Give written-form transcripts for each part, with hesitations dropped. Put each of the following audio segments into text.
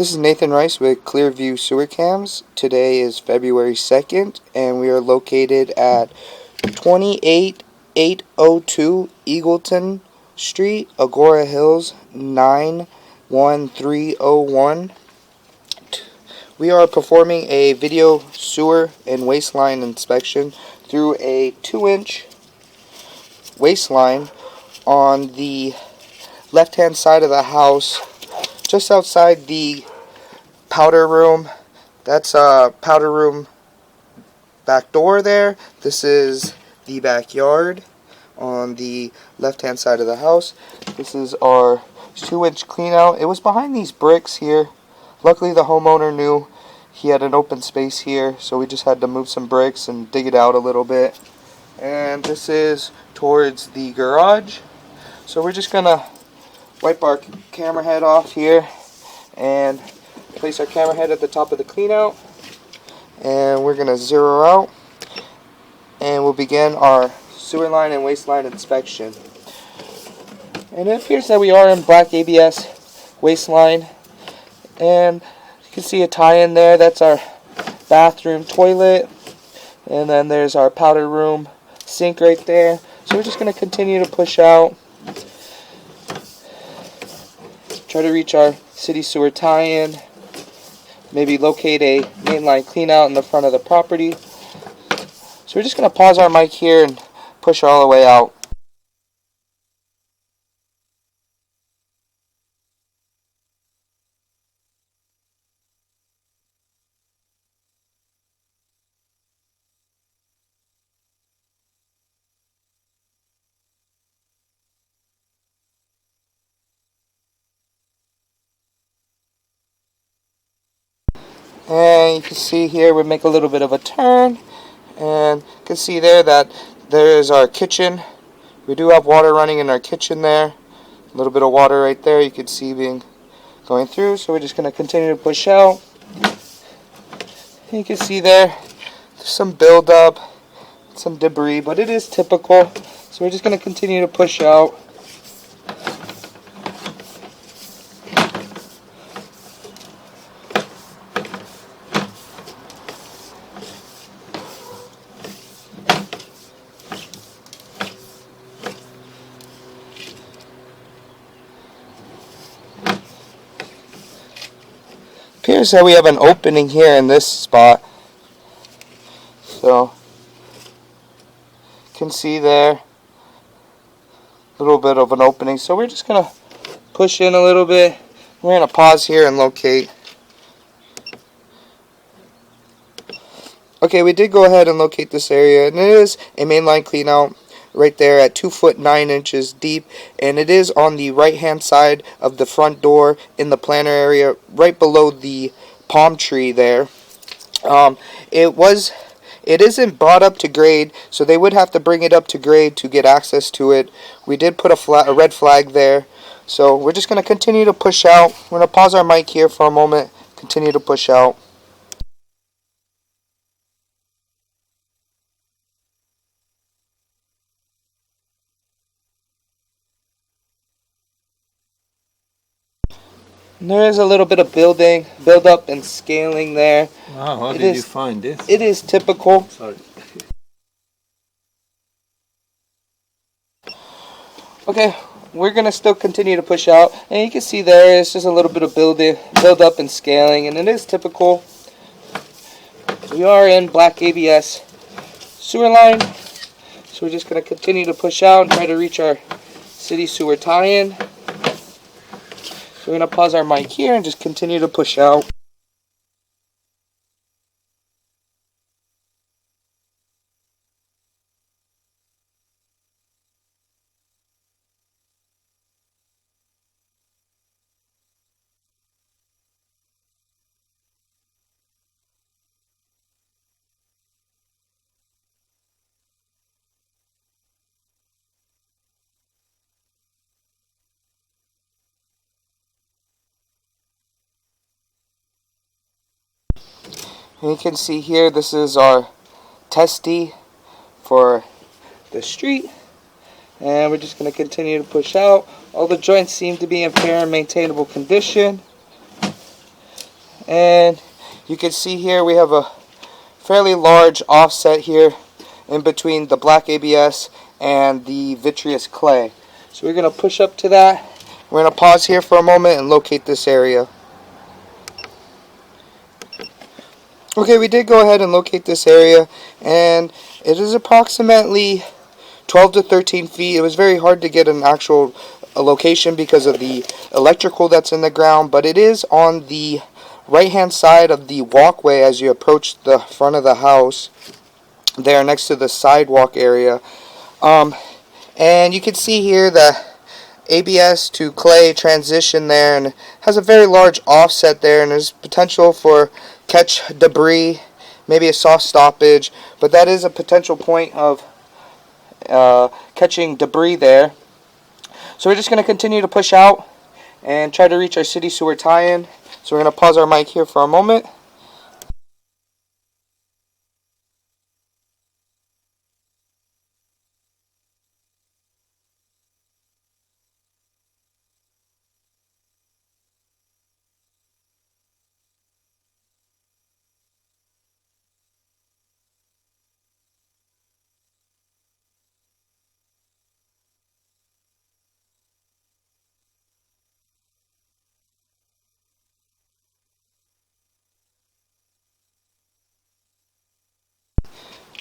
This is Nathan Rice with Clearview Sewer Cams. Today is February 2nd, and we are located at 28802 Eagleton Street, Agoura Hills, 91301. We are performing a video sewer and waistline inspection through a 2-inch waistline on the left-hand side of the house, just outside the powder room. That's a powder room back door there. This is the backyard on the left-hand side of the house. This is our 2-inch clean out. It was behind these bricks here. Luckily the homeowner knew he had an open space here, so we just had to move some bricks and dig it out a little bit. And this is towards the garage. So we're just gonna wipe our camera head off here and place our camera head at the top of the clean out, and we're gonna zero out, and we'll begin our sewer line and waistline inspection. And it appears that we are in black ABS waistline, and you can see a tie-in there. That's our bathroom toilet, and then there's our powder room sink right there. So we're just going to continue to push out, try to reach our city sewer tie-in, maybe locate a mainline clean out in the front of the property. So we're just going to pause our mic here and push all the way out. And you can see here we make a little bit of a turn, and you can see there that there is our kitchen. We do have water running in our kitchen there. A little bit of water right there you can see going through. So we're just going to continue to push out. And you can see there's some buildup, some debris, but it is typical. So we're just going to continue to push out. Appears that we have an opening here in this spot, so you can see there a little bit of an opening. So we're just gonna push in a little bit. We're gonna pause here and locate. Okay, we did go ahead and locate this area, and it is a mainline clean out right there at 2 foot 9 inches deep, and it is on the right hand side of the front door in the planter area, right below the palm tree there. It isn't brought up to grade, so they would have to bring it up to grade to get access to it. We did put a red flag there, so we're just going to continue to push out. We're going to pause our mic here for a moment, continue to push out. And there is a little bit of build up and scaling there. Wow, how did you find this? It is typical. Sorry. Okay, we're going to still continue to push out. And you can see there is just a little bit of build up and scaling, and it is typical. We are in black ABS sewer line. So we're just going to continue to push out and try to reach our city sewer tie-in. So we're going to pause our mic here and just continue to push out. And you can see here, this is our testy for the street, and we're just going to continue to push out. All the joints seem to be in fair and maintainable condition. And you can see here we have a fairly large offset here in between the black ABS and the vitreous clay. So we're going to push up to that. We're going to pause here for a moment and locate this area. Okay, we did go ahead and locate this area, and it is approximately 12 to 13 feet. It was very hard to get an actual location because of the electrical that's in the ground, but it is on the right hand side of the walkway as you approach the front of the house there next to the sidewalk area. And you can see here the ABS to clay transition there, and it has a very large offset there, and there's potential for catch debris, maybe a soft stoppage, but that is a potential point of catching debris there. So we're just going to continue to push out and try to reach our city sewer tie-in. So we're going to pause our mic here for a moment.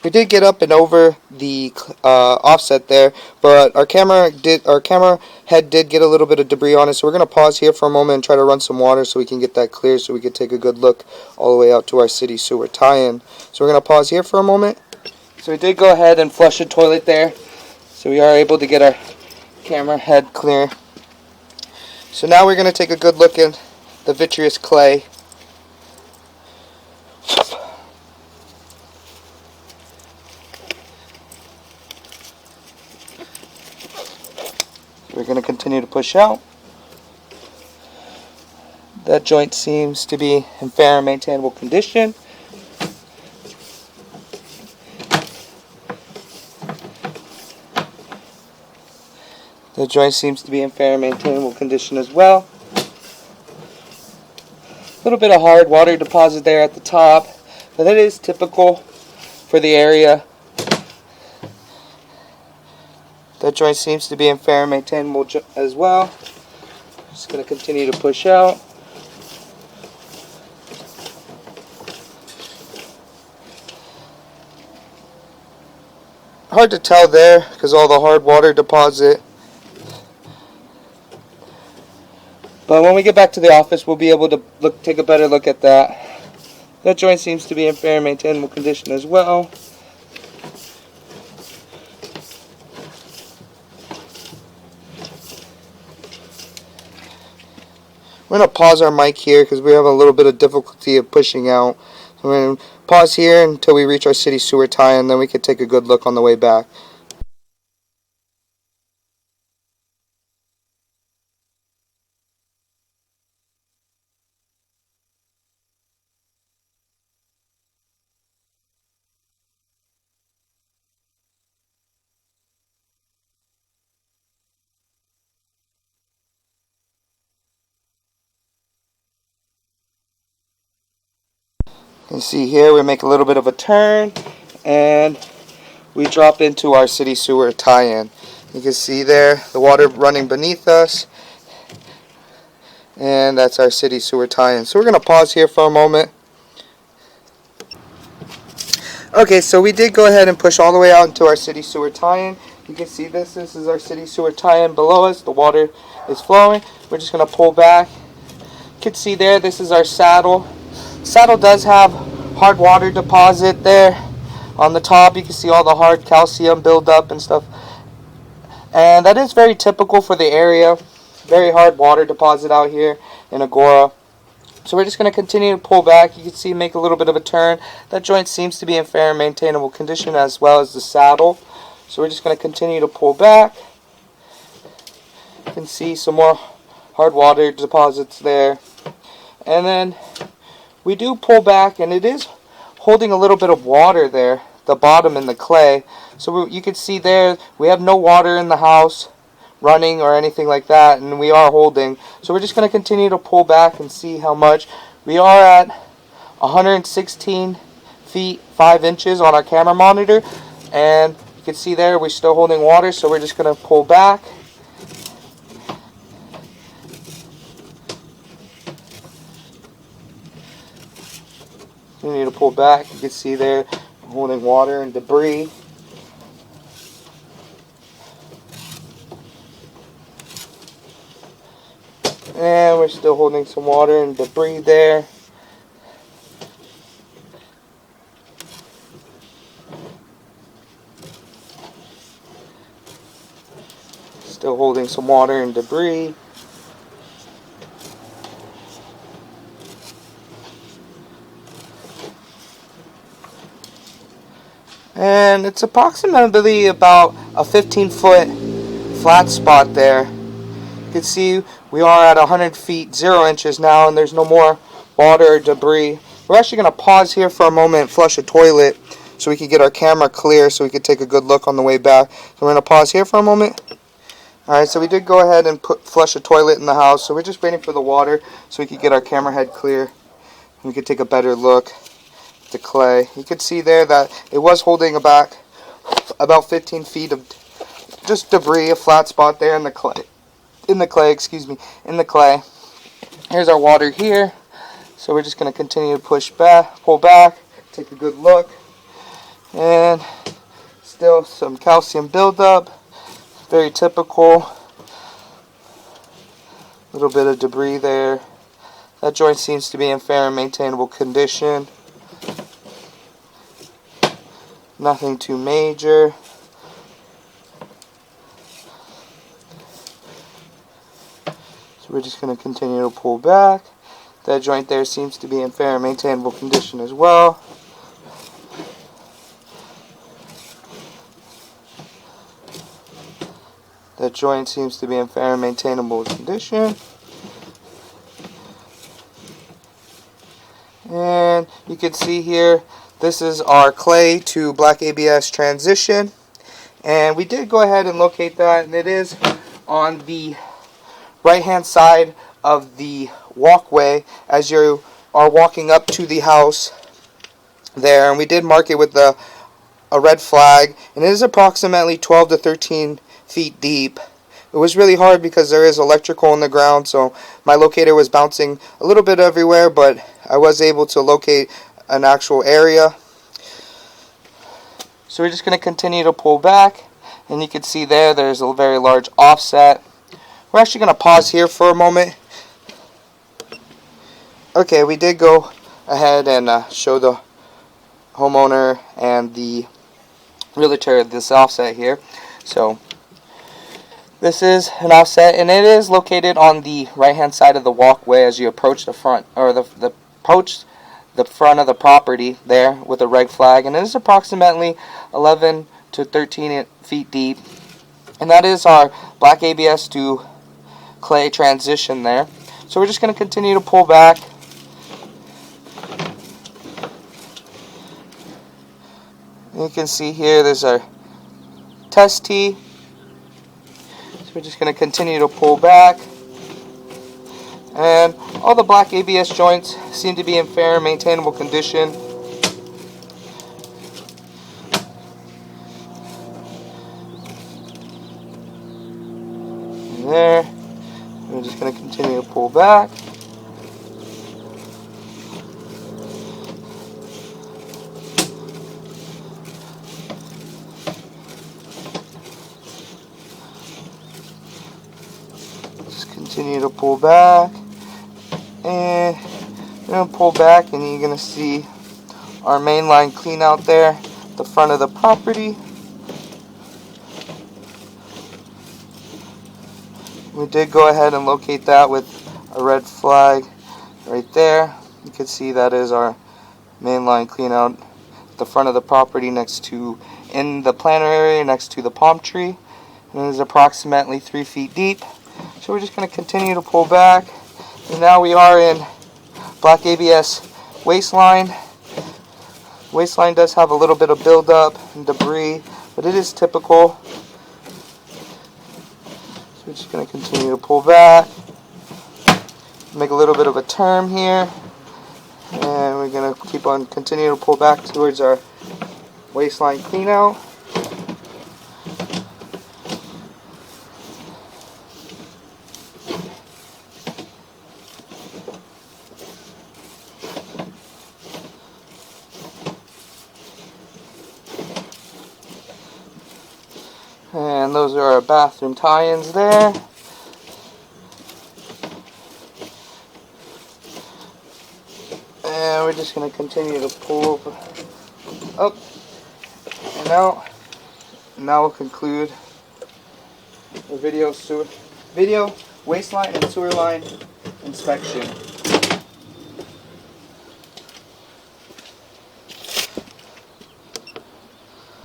We did get up and over the offset there, but our camera head did get a little bit of debris on it, so we're going to pause here for a moment and try to run some water so we can get that clear, so we can take a good look all the way out to our city sewer tie-in. So we're going to pause here for a moment. So we did go ahead and flush the toilet there, so we are able to get our camera head clear. So now we're going to take a good look at the vitreous clay. We're going to continue to push out. That joint seems to be in fair and maintainable condition. The joint seems to be in fair and maintainable condition as well. A little bit of hard water deposit there at the top, but that is typical for the area. That joint seems to be in fair and maintainable as well. Just going to continue to push out. Hard to tell there because all the hard water deposit. But when we get back to the office, we'll be able to take a better look at that. That joint seems to be in fair and maintainable condition as well. We're going to pause our mic here because we have a little bit of difficulty of pushing out. So we're going to pause here until we reach our city sewer tie, and then we can take a good look on the way back. You can see here we make a little bit of a turn and we drop into our city sewer tie-in. You can see there the water running beneath us, and that's our city sewer tie-in. So we're going to pause here for a moment. Okay, so we did go ahead and push all the way out into our city sewer tie-in. You can see this is our city sewer tie-in below us. The water is flowing. We're just going to pull back. You can see there this is our saddle. Saddle does have hard water deposit there on the top. You can see all the hard calcium buildup and stuff, and that is very typical for the area. Very hard water deposit out here in Agoura. So we're just going to continue to pull back. You can see make a little bit of a turn. That joint seems to be in fair and maintainable condition, as well as the saddle. So we're just going to continue to pull back. You can see some more hard water deposits there, and then we do pull back, and it is holding a little bit of water there, the bottom in the clay. So you can see there we have no water in the house running or anything like that, and we are holding. So we're just going to continue to pull back and see how much. We are at 116 feet 5 inches on our camera monitor, and you can see there we're still holding water, so we're just going to pull back. We need to pull back. You can see there holding water and debris. And we're still holding some water and debris there. Still holding some water and debris. And it's approximately about a 15-foot flat spot there. You can see we are at 100 feet 0 inches now, and there's no more water or debris. We're actually going to pause here for a moment and flush a toilet so we can get our camera clear so we can take a good look on the way back. So we're going to pause here for a moment. Alright, so we did go ahead and flush a toilet in the house, so we're just waiting for the water so we can get our camera head clear and we can take a better look at the clay. You can see there that it was holding back about 15 feet of just debris, a flat spot there in the clay. In the clay. Here's our water here. So we're just going to continue to pull back, take a good look. And still some calcium buildup. Very typical. A little bit of debris there. That joint seems to be in fair and maintainable condition. Nothing too major. We're just going to continue to pull back. That joint there seems to be in fair and maintainable condition as well. That joint seems to be in fair and maintainable condition. And you can see here, this is our clay to black ABS transition. And we did go ahead and locate that, and it is on the right hand side of the walkway as you are walking up to the house there, and we did mark it with a red flag, and it is approximately 12 to 13 feet deep. It was really hard because there is electrical in the ground, so my locator was bouncing a little bit everywhere, but I was able to locate an actual area. So we're just going to continue to pull back, and you can see there's a very large offset. We're actually going to pause here for a moment. Okay, we did go ahead and show the homeowner and the realtor this offset here. So this is an offset, and it is located on the right hand side of the walkway as you approach the front, or the front of the property there with a red flag, and it is approximately 11 to 13 feet deep. And that is our black ABS to clay transition there. So we're just going to continue to pull back. You can see here there's our test tee. So we're just going to continue to pull back. And all the black ABS joints seem to be in fair and maintainable condition. And there. We're just going to continue to pull back. Just continue to pull back. And we're going to pull back, and you're going to see our main line clean out there at the front of the property. We did go ahead and locate that with a red flag right there. You can see that is our main line clean out at the front of the property in the planter area next to the palm tree. And it is approximately 3 feet deep. So we're just going to continue to pull back. And now we are in black ABS waistline. Waistline does have a little bit of buildup and debris, but it is typical. We're just going to continue to pull back, make a little bit of a turn here, keep on continuing to pull back towards our waistline clean out. And those are our bathroom tie-ins there. And we're just going to continue to pull up and out. And that will conclude the video waistline and sewer line inspection.